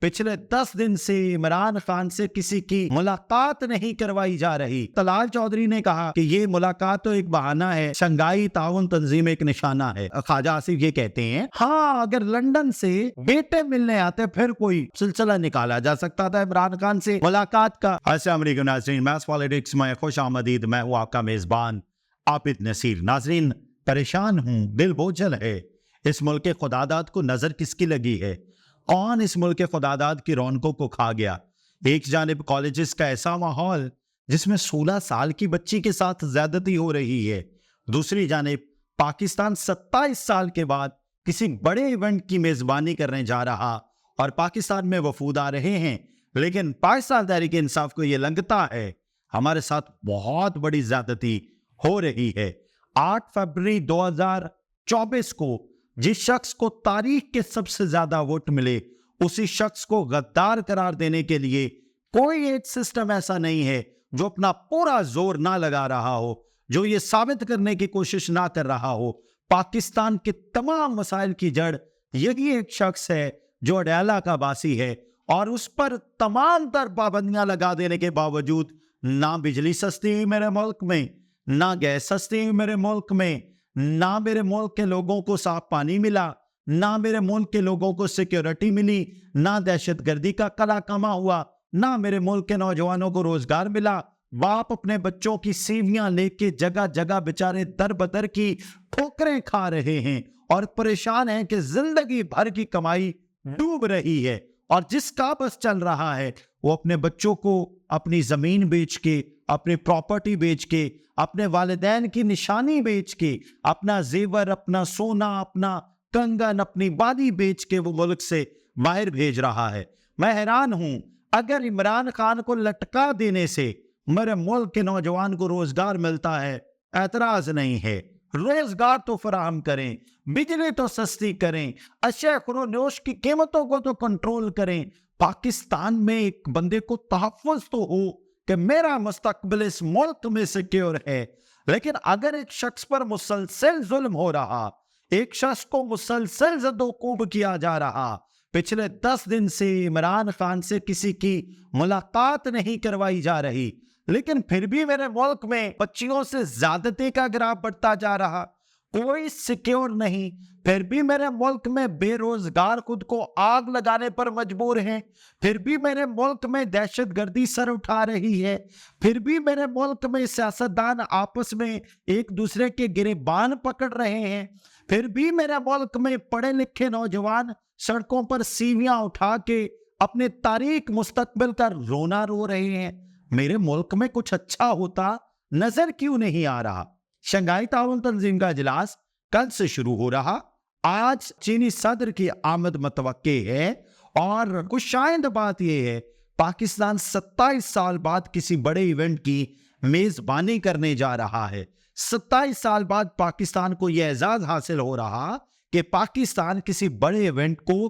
पिछले 10 दिन से इमरान खान से किसी की मुलाकात नहीं करवाई जा रही। तलाल चौधरी ने कहा कि ये मुलाकात तो एक बहाना है, शंघाई ताउन तंजीम एक निशाना है। ख्वाजा आसिफ ये कहते हैं, हाँ अगर लंदन से बेटे मिलने आते फिर कोई सिलसिला निकाला जा सकता था इमरान खान से मुलाकात का। अस्सलाम वालेकुम नाज़रीन, मैथ्स पॉलिटिक्स में खुश आमदीद। मैं हूँ आपका मेजबान आबिद नसीर। नाज़रीन, परेशान हूँ, दिल बोझल है। इस मुल्क के खुदादाद को नजर किसकी लगी है? कौन इस मुल्क के खुदादाद की रौनकों को खा गया? एक जानिब कॉलेजेस का ऐसा माहौल जिसमें 16 साल की बच्ची के साथ ज्यादती हो रही है, दूसरी जानिब पाकिस्तान 27 साल के बाद किसी बड़े इवेंट की मेजबानी करने जा रहा और पाकिस्तान में वफूद आ रहे हैं, लेकिन पाकिस्तान तहरीक इंसाफ को यह लगता है हमारे साथ बहुत बड़ी ज्यादती हो रही है। 8 फरवरी 2024 को जिस शख्स को तारीख के सबसे ज्यादा वोट मिले, उसी शख्स को गद्दार करार देने के लिए कोई एक सिस्टम ऐसा नहीं है जो अपना पूरा जोर ना लगा रहा हो, जो ये साबित करने की कोशिश ना कर रहा हो पाकिस्तान के तमाम मसाइल की जड़ यही एक शख्स है जो अडयाला का बासी है, और उस पर तमाम तर पाबंदियां लगा देने के बावजूद ना बिजली सस्ती हुई मेरे मुल्क में, ना गैस सस्ती हुई मेरे मुल्क में, ना मेरे मुल्क के लोगों को साफ पानी मिला, ना मेरे मुल्क के लोगों को सिक्योरिटी मिली, ना दहशतगर्दी का कला कमा हुआ, ना मेरे मुल्क के नौजवानों को रोजगार मिला। बाप अपने बच्चों की सीवियां लेके जगह जगह बेचारे दर बदर की ठोकरें खा रहे हैं और परेशान हैं कि जिंदगी भर की कमाई डूब रही है, और जिसका बस चल रहा है वो अपने बच्चों को अपनी जमीन बेच के, अपनी प्रॉपर्टी बेच के, अपने वालिदैन की निशानी बेच के, अपना जेवर, अपना सोना, अपना कंगन, अपनी बादी बेच के वो मुल्क से बाहर भेज रहा है। मैं हैरान हूं, अगर इमरान खान को लटका देने से मेरे मुल्क के नौजवान को रोजगार मिलता है, एतराज नहीं है। रोजगार तो फराहम करें, बिजली तो सस्ती करें, अशय खुरोनोश की कीमतों को तो कंट्रोल करें। पाकिस्तान में एक बंदे को तहफ़्फ़ुज़ तो हो कि मेरा मुस्तकबिल इस मुल्क में सिक्योर है, लेकिन अगर एक शख्स पर मुसलसल जुल्म हो रहा, एक शख्स को मुसलसल ज़दोकूब किया जा रहा, पिछले 10 दिन से इमरान खान से किसी की मुलाकात नहीं करवाई जा रही, लेकिन फिर भी मेरे मुल्क में बच्चियों से ज्यादती का ग्राफ बढ़ता जा रहा, कोई सिक्योर नहीं, फिर भी मेरे मुल्क में बेरोजगार खुद को आग लगाने पर मजबूर हैं, फिर भी मेरे मुल्क में दहशतगर्दी सर उठा रही है, फिर भी मेरे मुल्क में सियासतदान आपस में एक दूसरे के गिरेबान पकड़ रहे हैं, फिर भी मेरे मुल्क में पढ़े लिखे नौजवान सड़कों पर सीवियां उठा के अपने तारीख मुस्तकबिल का रोना रो रहे हैं। मेरे मुल्क में कुछ अच्छा होता नजर क्यों नहीं आ रहा? शंघाई ताउन तंजीम का इजलास कल से शुरू हो रहा, आज चीनी सदर की आमद मतवक्के है, और कुछ शायद बात यह है पाकिस्तान 27 साल बाद किसी बड़े इवेंट की मेजबानी करने जा रहा है। 27 साल बाद पाकिस्तान को यह एजाज हासिल हो रहा कि पाकिस्तान किसी बड़े इवेंट को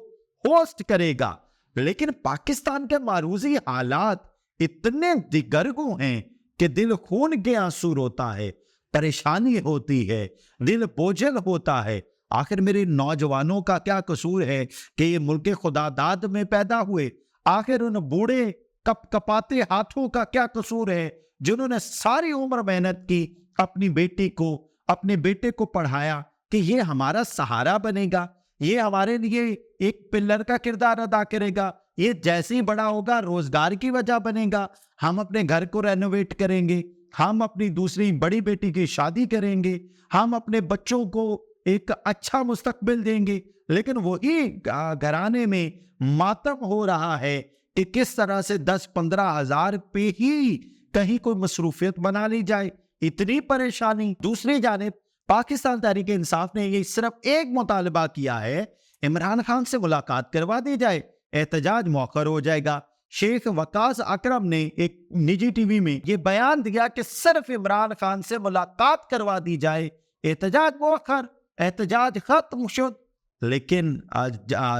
होस्ट करेगा, लेकिन पाकिस्तान के मारूजी हालात इतने दिगरगू हैं कि दिल खून के आंसू रोता है, परेशानी होती है, दिल बोझल होता है। आखिर मेरे नौजवानों का क्या कसूर है कि ये मुल्क खुदादाद में पैदा हुए? आखिर उन बूढ़े कपकपाते हाथों का क्या कसूर है जिन्होंने सारी उम्र मेहनत की, अपनी बेटी को, अपने बेटे को पढ़ाया कि ये हमारा सहारा बनेगा, ये हमारे लिए एक पिलर का किरदार अदा करेगा, ये जैसे ही बड़ा होगा रोजगार की वजह बनेगा, हम अपने घर को रेनोवेट करेंगे, हम अपनी दूसरी बड़ी बेटी की शादी करेंगे, हम अपने बच्चों को एक अच्छा मुस्तकबिल देंगे। लेकिन वही घराने में मातम हो रहा है कि किस तरह से 10-15 हजार पे ही कहीं कोई मसरूफियत बना ली जाए, इतनी परेशानी। दूसरी जानिब पाकिस्तान तहरीक इंसाफ ने ये सिर्फ एक मुतालबा किया है, इमरान खान से मुलाकात करवा दी जाए, एहतजाज मौखर हो जाएगा। शेख वकास अकरम ने एक निजी टीवी में ये बयान दिया कि सिर्फ इमरान खान से मुलाकात करवा दी जाए, एहतजाज मौखर, एहतजाज खत्म शुद। लेकिन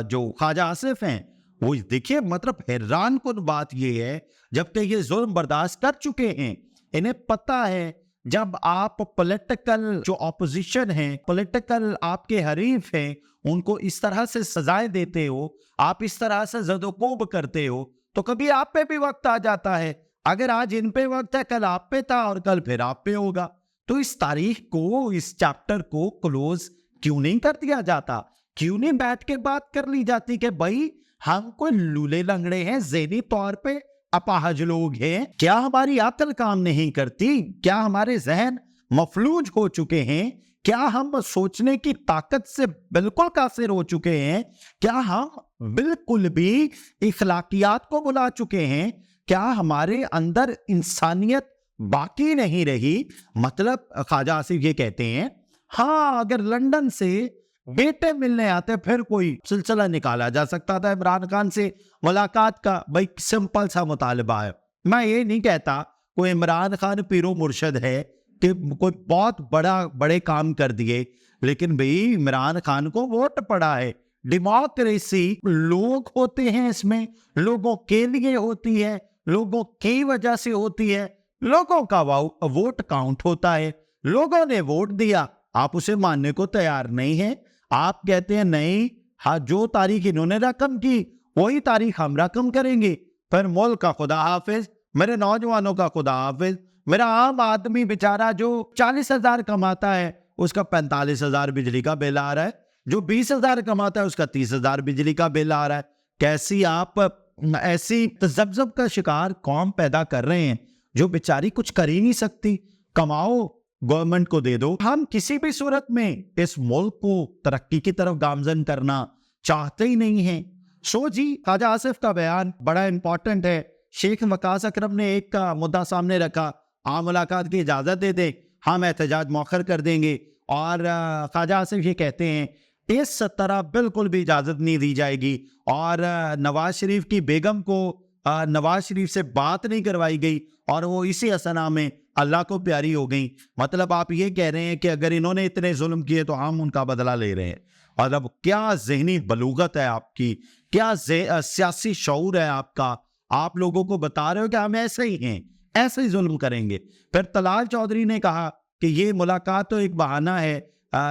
जो ख्वाजा आसिफ हैं वो देखिए, मतलब हैरान कुन बात ये है, जबकि ये जुल्म बर्दाश्त कर चुके हैं, इन्हें पता है जब आप पॉलिटिकल जो ऑपोजिशन है, पॉलिटिकल आपके हरीफ हैं, उनको इस तरह से सजाएं देते हो, आप इस तरह से ज़दोकोब करते हो, तो कभी आप पे भी वक्त आ जाता है। अगर आज इन पे वक्त है, कल आप पे था और कल फिर आप पे होगा। तो इस तारीख को, इस चैप्टर को क्लोज क्यों नहीं कर दिया जाता? क्यों नहीं बैठ के बात कर ली जाती कि भाई हम कोई लूले लंगड़े हैं, ज़हनी तौर पे अपाहज लोग हैं? क्या हमारी अक्ल काम नहीं करती? क्या हमारे जहन मफलूज हो चुके हैं? क्या हम सोचने की ताकत से बिल्कुल कासिर हो चुके हैं? क्या हम बिल्कुल भी इखलाकियात को बुला चुके हैं? क्या हमारे अंदर इंसानियत बाकी नहीं रही? मतलब ख्वाजा आसिफ ये कहते हैं, हाँ, अगर लंदन से बेटे मिलने आते फिर कोई सिलसिला निकाला जा सकता था इमरान खान से मुलाकात का। भाई सिंपल सा मुतालबा है। मैं ये नहीं कहता कोई इमरान खान पीरो मुर्शद है कि कोई बहुत बड़े काम कर दिए, लेकिन भाई इमरान खान को वोट पड़ा है। डेमोक्रेसी लोग होते हैं, इसमें लोगों के लिए होती है, लोगों की वजह से होती है, लोगों का वोट काउंट होता है। लोगों ने वोट दिया, आप उसे मानने को तैयार नहीं है। आप कहते हैं नहीं, हाँ, जो तारीख इन्होंने रकम की वही तारीख हम रकम करेंगे। फिर मुल्क का खुदा हाफिज, मेरे नौजवानों का खुदा हाफिज। मेरा आम आदमी बेचारा जो 40,000 कमाता है उसका 45,000 बिजली का बिल आ रहा है, जो 20,000 कमाता है उसका 30,000 बिजली का बिल आ रहा है। कैसी आप ऐसी तजब्जब का शिकार कौम पैदा कर रहे हैं जो बेचारी कुछ कर ही नहीं सकती। कमाओ, गवर्नमेंट को दे दो। हम किसी भी सूरत में इस मुल्क को तरक्की की तरफ गामजन करना चाहते ही नहीं हैं। सो जी, ख्वाजा आसिफ का बयान बड़ा इंपॉर्टेंट है। शेख वकास अकरम ने एक का मुद्दा सामने रखा, हाँ मुलाकात की इजाजत दे दे, हम एहतजाज मौखर कर देंगे। और ख्वाजा आसिफ ये कहते हैं इस तरह बिल्कुल भी इजाजत नहीं दी जाएगी। और नवाज शरीफ की बेगम को नवाज शरीफ से बात नहीं करवाई गई और वो इसी असना में अल्लाह को प्यारी हो गई। मतलब आप ये कह रहे हैं कि अगर इन्होंने इतने जुल्म किए तो हम उनका बदला ले रहे हैं। और अब क्या ज़हनी बलूगत है आपकी, क्या सियासी शऊर है आपका? आप लोगों को बता रहे हो कि हम ऐसे ही हैं, ऐसे ही जुल्म करेंगे। फिर तलाल चौधरी ने कहा कि ये मुलाकात तो एक बहाना है,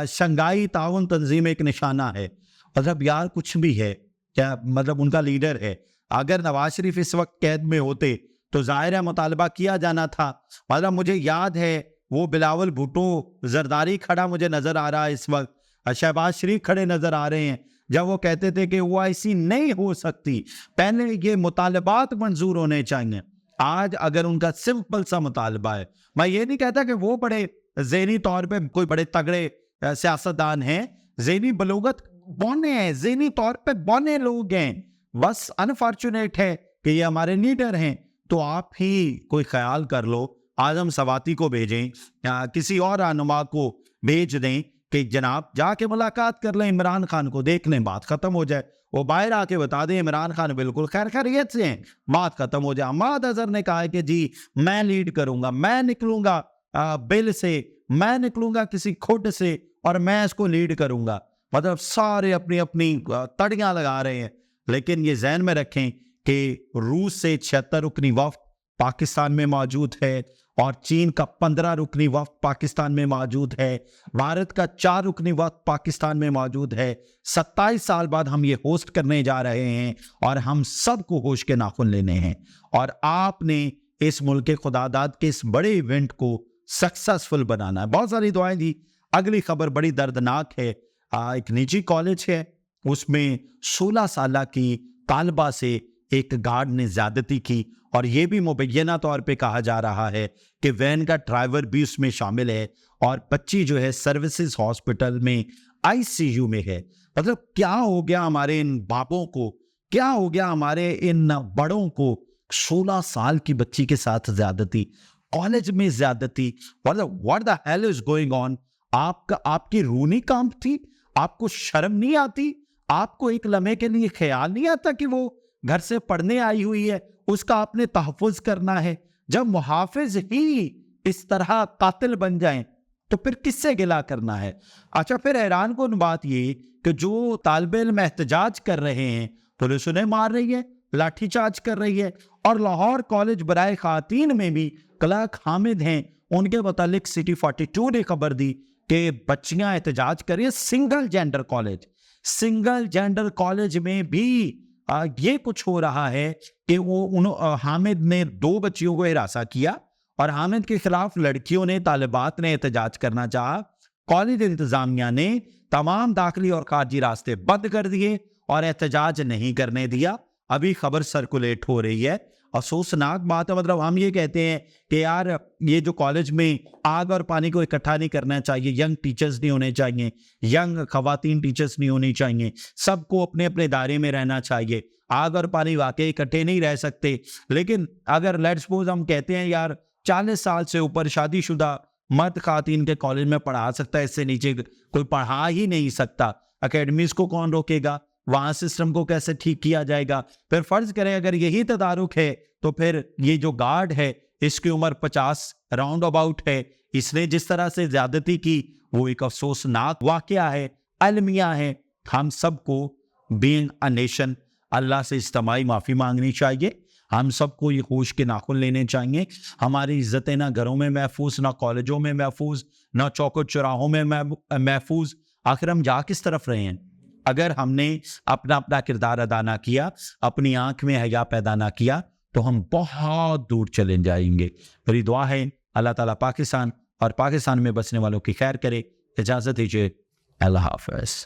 शंघाई ताउन तंजीम एक निशाना है। मतलब यार कुछ भी है क्या? मतलब उनका लीडर है। अगर नवाज शरीफ इस वक्त कैद में होते तो जाहिर है मुतालबा किया जाना था। मतलब मुझे याद है वो बिलावल भुट्टो जरदारी खड़ा मुझे नजर आ रहा है इस वक्त, शहबाज शरीफ खड़े नजर आ रहे हैं, जब वो कहते थे कि ओआईसी नहीं हो सकती, पहले ये मुतालबात मंजूर होने चाहिए। आज अगर उनका सिंपल सा मुतालबा है, मैं ये नहीं कहता कि वो बड़े ज़हनी तौर पे कोई बड़े तगड़े सियासतदान हैं, ज़हनी बलूगत बौने हैं, ज़हनी तौर पे बौने लोग हैं, बस अनफॉर्चुनेट है कि ये हमारे लीडर हैं। तो आप ही कोई ख्याल कर लो, आजम सवाती को भेजें या किसी और रहनुमा को भेज दें कि जनाब जाके मुलाकात कर लें, इमरान खान को देख लें, बात खत्म हो जाए। वो बाहर आके बता दें इमरान खान बिल्कुल खैर खैरियत से हैं, बात खत्म हो जाए। अहमद अजहर ने कहा है कि जी मैं लीड करूंगा, मैं निकलूंगा बिल से, मैं निकलूंगा किसी खुद से और मैं इसको लीड करूंगा। मतलब सारे अपनी अपनी तड़ियां लगा रहे हैं। लेकिन ये जहन में रखें कि रूस से 76 रुकनी वफ्द पाकिस्तान में मौजूद है और चीन का 15 रुकनी वफ्द पाकिस्तान में मौजूद है, भारत का 4 रुकनी वफ्द पाकिस्तान में मौजूद है। 27 साल बाद हम ये होस्ट करने जा रहे हैं और हम सबको होश के नाखून लेने हैं। और आपने इस मुल्क के खुदादाद के इस बड़े इवेंट को सक्सेसफुल बनाना है। बहुत सारी दुआएं दी। अगली खबर बड़ी दर्दनाक है। एक निजी कॉलेज है, उसमें 16 साल की तालिबा से एक गार्ड ने ज्यादती की और यह भी मुबैना तौर पे कहा जा रहा है कि वैन का ड्राइवर भी उसमें शामिल है और बच्ची जो है सर्विसेज हॉस्पिटल में आईसीयू में है। मतलब क्या हो गया हमारे इन बापों को, क्या हो गया हमारे इन बड़ों को? 16 साल की बच्ची के साथ ज्यादती, कॉलेज में ज्यादती। मतलब what the hell is going on? आपकी रूह नहीं कांपती? आपको शर्म नहीं आती? आपको एक लम्हे के लिए ख्याल नहीं आता कि वो घर से पढ़ने आई हुई है, उसका आपने तहफ़्फ़ुज़ करना है? जब मुहाफिज ही इस तरह कातिल बन जाएं तो फिर किससे गिला करना है? अच्छा, फिर हैरान कुन बात ये कि जो तालिब इल्म एहतजाज कर रहे हैं पुलिस उन्हें मार रही है, लाठीचार्ज कर रही है। और लाहौर कॉलेज बराए खातीन में भी क्लर्क हामिद हैं, उनके मुतालिक सिटी 42 ने खबर दी कि बच्चियां एहतजाज कर रही है। सिंगल जेंडर कॉलेज में भी ये कुछ हो रहा है कि हामिद ने 2 बच्चियों को हिरासा किया और हामिद के खिलाफ लड़कियों ने, तालिबात ने एहतजाज करना चाहा। कॉलेज इंतजामिया ने तमाम दाखिली और खारजी रास्ते बंद कर दिए और एहतजाज नहीं करने दिया। अभी खबर सर्कुलेट हो रही है। अफसोसनाक बात है। मतलब हम ये कहते हैं कि यार ये जो कॉलेज में आग और पानी को इकट्ठा नहीं करना चाहिए, यंग टीचर्स नहीं होने चाहिए, यंग खवातीन टीचर्स नहीं होनी चाहिए, सबको अपने अपने दायरे में रहना चाहिए। आग और पानी वाकई इकट्ठे नहीं रह सकते। लेकिन अगर लेट्स सपोज हम कहते हैं यार 40 साल से ऊपर शादीशुदा मर्द खातीन के कॉलेज में पढ़ा सकता है, इससे नीचे कोई पढ़ा ही नहीं सकता, एकेडमीज को कौन रोकेगा? वहां सिस्टम को कैसे ठीक किया जाएगा? फिर फर्ज करें अगर यही तदारुक है तो फिर ये जो गार्ड है इसकी उम्र 50 राउंड अबाउट है, इसने जिस तरह से ज्यादती की वो एक अफसोसनाक वाकया है, अलमिया है। हम सबको बीइंग अ नेशन अल्लाह से इज्तिमाई माफी मांगनी चाहिए। हम सबको ये होश के नाखुन लेने चाहिए। हमारी इज्जतें ना घरों में महफूज, ना कॉलेजों में महफूज, ना चौकों चौराहों में महफूज। आखिर हम जा किस तरफ रहे हैं? अगर हमने अपना अपना किरदार अदा ना किया, अपनी आंख में हया पैदा ना किया, तो हम बहुत दूर चले जाएंगे। मेरी दुआ है अल्लाह ताला पाकिस्तान और पाकिस्तान में बसने वालों की खैर करे। इजाजत दीजिए। अल्लाह हाफ़िज़।